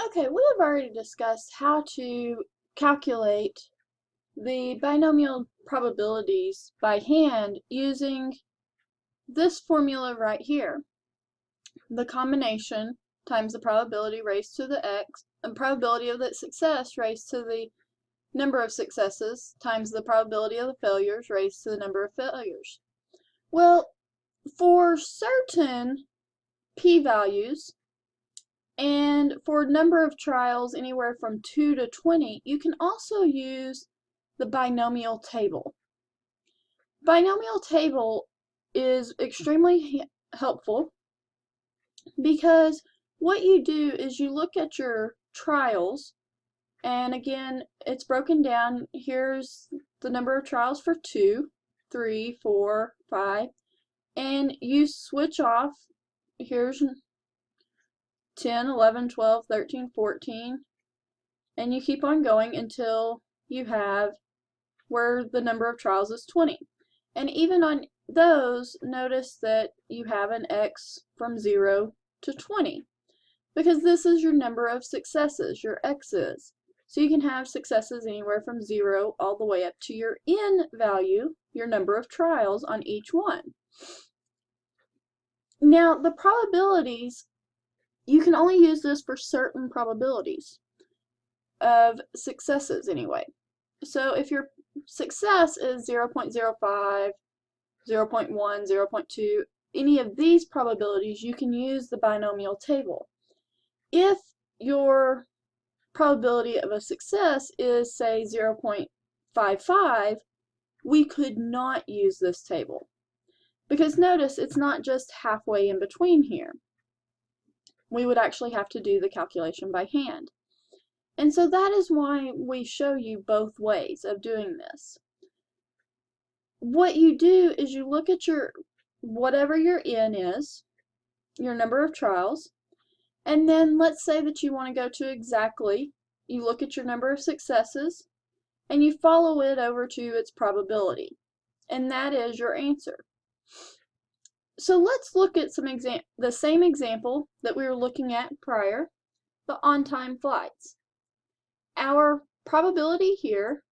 Okay, we have already discussed how to calculate the binomial probabilities by hand using this formula right here. The combination times the probability raised to the x, and probability of the success raised to the number of successes times the probability of the failures raised to the number of failures. Well, for certain p-values, and for a number of trials anywhere from 2 to 20, you can also use the binomial table. Binomial table is extremely helpful because what you do is you look at your trials, and again, it's broken down. Here's the number of trials for 2, 3, 4, 5, and you switch off. Here's 10, 11, 12, 13, 14, and you keep on going until you have where the number of trials is 20. And even on those, notice that you have an x from 0 to 20, because this is your number of successes, your x's. So you can have successes anywhere from 0 all the way up to your n value, your number of trials on each one. Now, the probabilities, you can only use this for certain probabilities of successes anyway. So if your success is 0.05, 0.1, 0.2, any of these probabilities, you can use the binomial table. If your probability of a success is, say, 0.55, we could not use this table. Because notice, it's not just halfway in between here. We would actually have to do the calculation by hand. And so that is why we show you both ways of doing this. What you do is you look at your, whatever your n is, your number of trials, and then let's say that you want to go to exactly, you look at your number of successes, and you follow it over to its probability. And that is your answer. So let's look at the same example that we were looking at prior, the on-time flights. Our probability here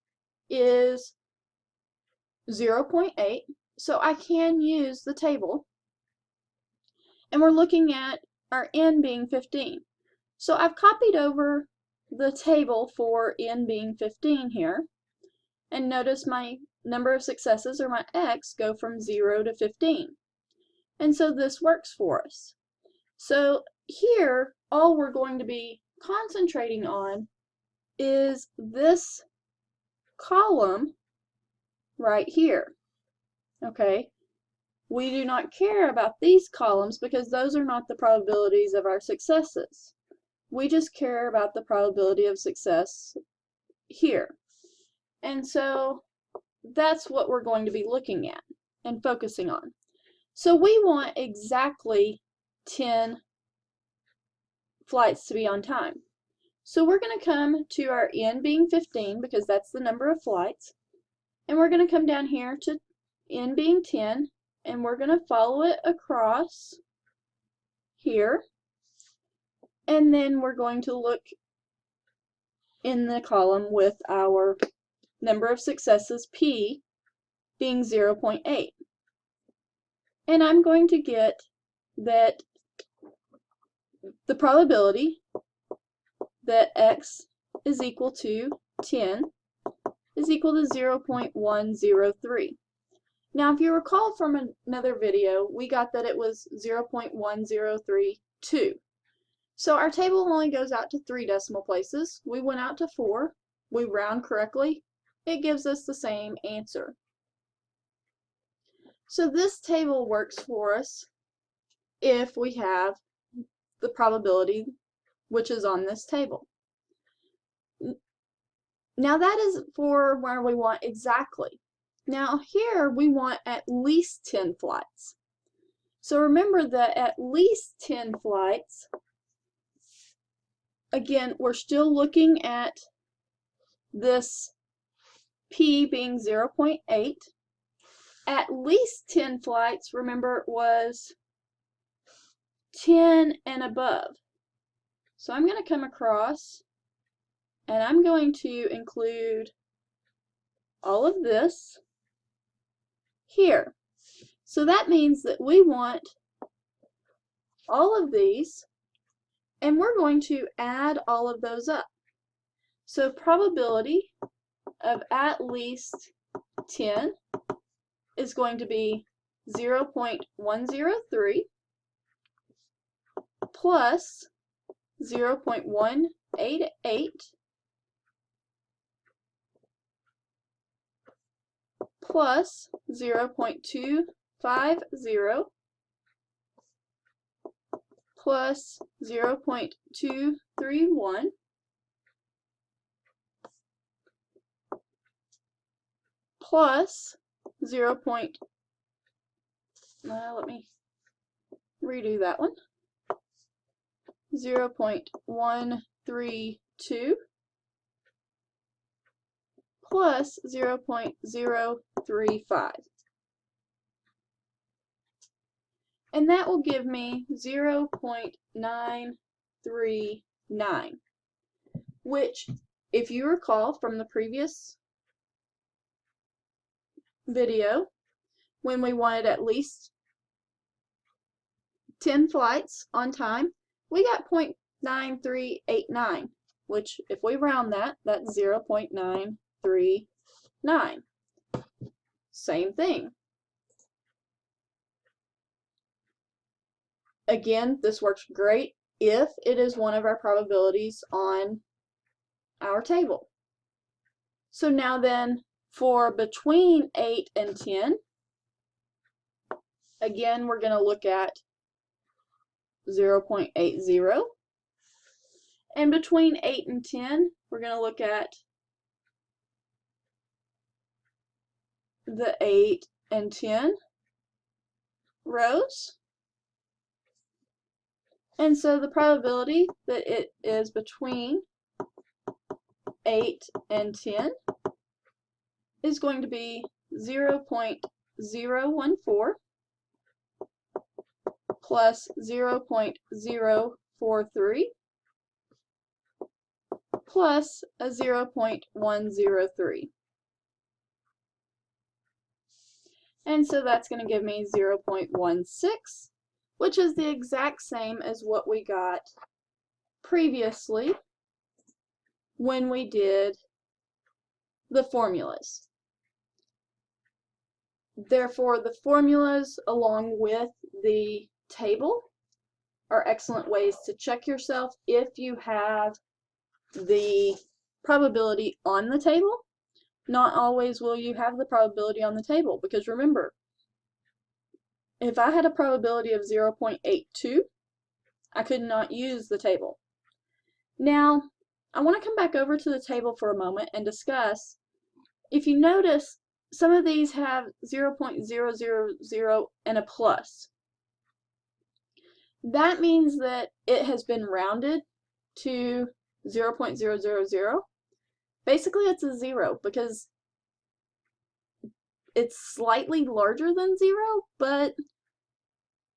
is 0.8, so I can use the table. And we're looking at our n being 15. So I've copied over the table for n being 15 here. And notice my number of successes, or my x, go from 0 to 15. And so this works for us. So here, all we're going to be concentrating on is this column right here. Okay? We do not care about these columns because those are not the probabilities of our successes. We just care about the probability of success here. And so that's what we're going to be looking at and focusing on. So we want exactly 10 flights to be on time. So we're going to come to our n being 15 because that's the number of flights. And we're going to come down here to n being 10, and we're going to follow it across here. And then we're going to look in the column with our number of successes, p, being 0.8. And I'm going to get that the probability that x is equal to 10 is equal to 0.103. Now, if you recall from another video, we got that it was 0.1032. So our table only goes out to 3 decimal places. We went out to 4. We round correctly. It gives us the same answer. So this table works for us if we have the probability which is on this table. Now that is for where we want exactly. Now here we want at least 10 flights. So remember that at least 10 flights, again, we're still looking at this p being 0.8. At least 10 flights, remember, was 10 and above. So I'm going to come across and I'm going to include all of this here. So that means that we want all of these, and we're going to add all of those up. So probability of at least 10 is going to be 0.103 plus 0.188 plus 0.250 plus 0.231 plus 0. Let me redo that one. 0.132 plus 0.035. And that will give me 0.939, which, if you recall from the previous video, when we wanted at least 10 flights on time, we got 0.9389, which, if we round that, that's 0.939. Same thing. Again, this works great if it is one of our probabilities on our table. So now then, for between 8 and 10, again, we're going to look at 0.80. And between 8 and 10, we're going to look at the 8 and 10 rows. And so the probability that it is between 8 and 10 is going to be 0.014 plus 0.043 plus a 0.103. And so that's going to give me 0.16, which is the exact same as what we got previously when we did the formulas. Therefore, the formulas along with the table are excellent ways to check yourself if you have the probability on the table. Not always will you have the probability on the table, because remember, if I had a probability of 0.82, I could not use the table. Now, I want to come back over to the table for a moment and discuss, if you notice, some of these have 0.000 and a plus. That means that it has been rounded to 0.000. Basically, it's a 0 because it's slightly larger than 0, but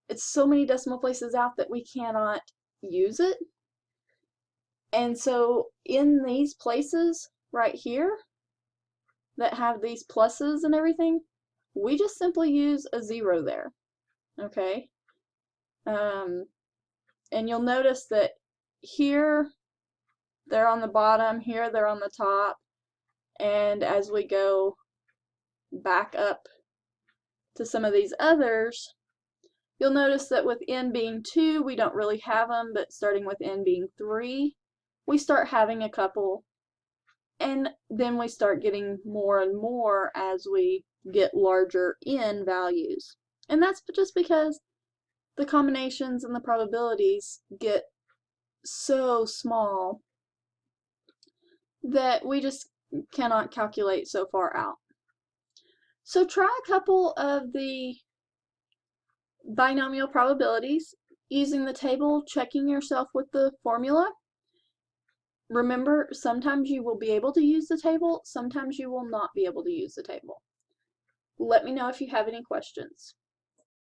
it's so many decimal places out that we cannot use it. And so in these places right here that have these pluses and everything, we just simply use a 0 there. Okay? And you'll notice that here they're on the bottom, here they're on the top, and as we go back up to some of these others, you'll notice that with n being 2, we don't really have them, but starting with n being 3, we start having a couple, and then we start getting more and more as we get larger n values. And that's just because the combinations and the probabilities get so small that we just cannot calculate so far out. So try a couple of the binomial probabilities using the table, checking yourself with the formula. Remember, sometimes you will be able to use the table, sometimes you will not be able to use the table. Let me know if you have any questions.